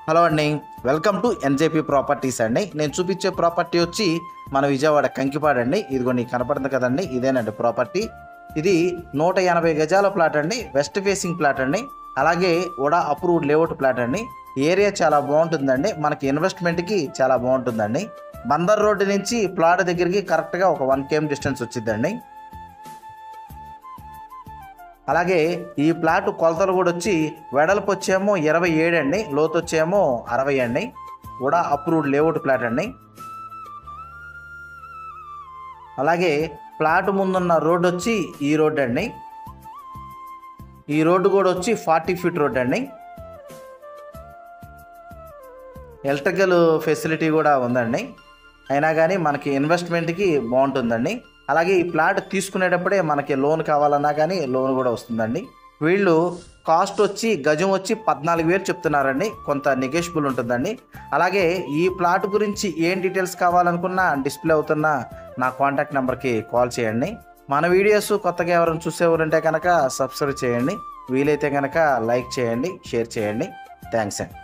Hello అండి, welcome to NJP properties అండి. నేను చూపించే ప్రాపర్టీ వచ్చి మన విజయవాడ కంకిపాడు అండి. ఇదిగో నీకు కనపడుతుంది కదండి, ఇదేనండి ప్రాపర్టీ. ఇది 180 గజాల ప్లాట్ అండి, వెస్ట్ ఫేసింగ్ ప్లాట్ అండి. అలాగే ఉడా అప్రూవ్డ్ లేఅవుట్ ప్లాట్ అండి. ఏరియా చాలా బాగుంటుందండి, మనకి ఇన్వెస్ట్మెంట్కి చాలా బాగుంటుందండి. బందర్ రోడ్డు నుంచి ప్లాట్ దగ్గరికి కరెక్ట్గా ఒక 1 km డిస్టెన్స్ వచ్చిందండి. అలాగే ఈ ప్లాట్ కొలతలు కూడా వచ్చి వెడల్పు వచ్చేమో 27 అండి, లోతు వచ్చేమో 60 అండి. కూడా అప్రూవ్డ్ లేఅవుట్ ప్లాట్ అండి. అలాగే ప్లాట్ ముందున్న రోడ్డు వచ్చి ఈ రోడ్డు అండి. ఈ రోడ్డు కూడా వచ్చి 40 ఫీట్ రోడ్డు అండి. ఎలక్ట్రికల్ ఫెసిలిటీ కూడా ఉందండి. అయినా కానీ మనకి ఇన్వెస్ట్మెంట్కి బాగుంటుందండి. అలాగే ఈ ప్లాట్ తీసుకునేటప్పుడే మనకి లోన్ కావాలన్నా కానీ లోన్ కూడా వస్తుందండి. వీళ్ళు కాస్ట్ వచ్చి గజం వచ్చి 14,000 చెప్తున్నారండి, కొంత నెగోషియబుల్ ఉంటుందండి. అలాగే ఈ ప్లాట్ గురించి ఏం డీటెయిల్స్ కావాలనుకున్నా డిస్ప్లే అవుతున్న నా కాంటాక్ట్ నెంబర్కి కాల్ చేయండి. మన వీడియోస్ కొత్తగా ఎవరైనా చూసేవారంటే కనుక సబ్స్క్రైబ్ చేయండి, వీలైతే కనుక లైక్ చేయండి, షేర్ చేయండి. థ్యాంక్స్ అండి.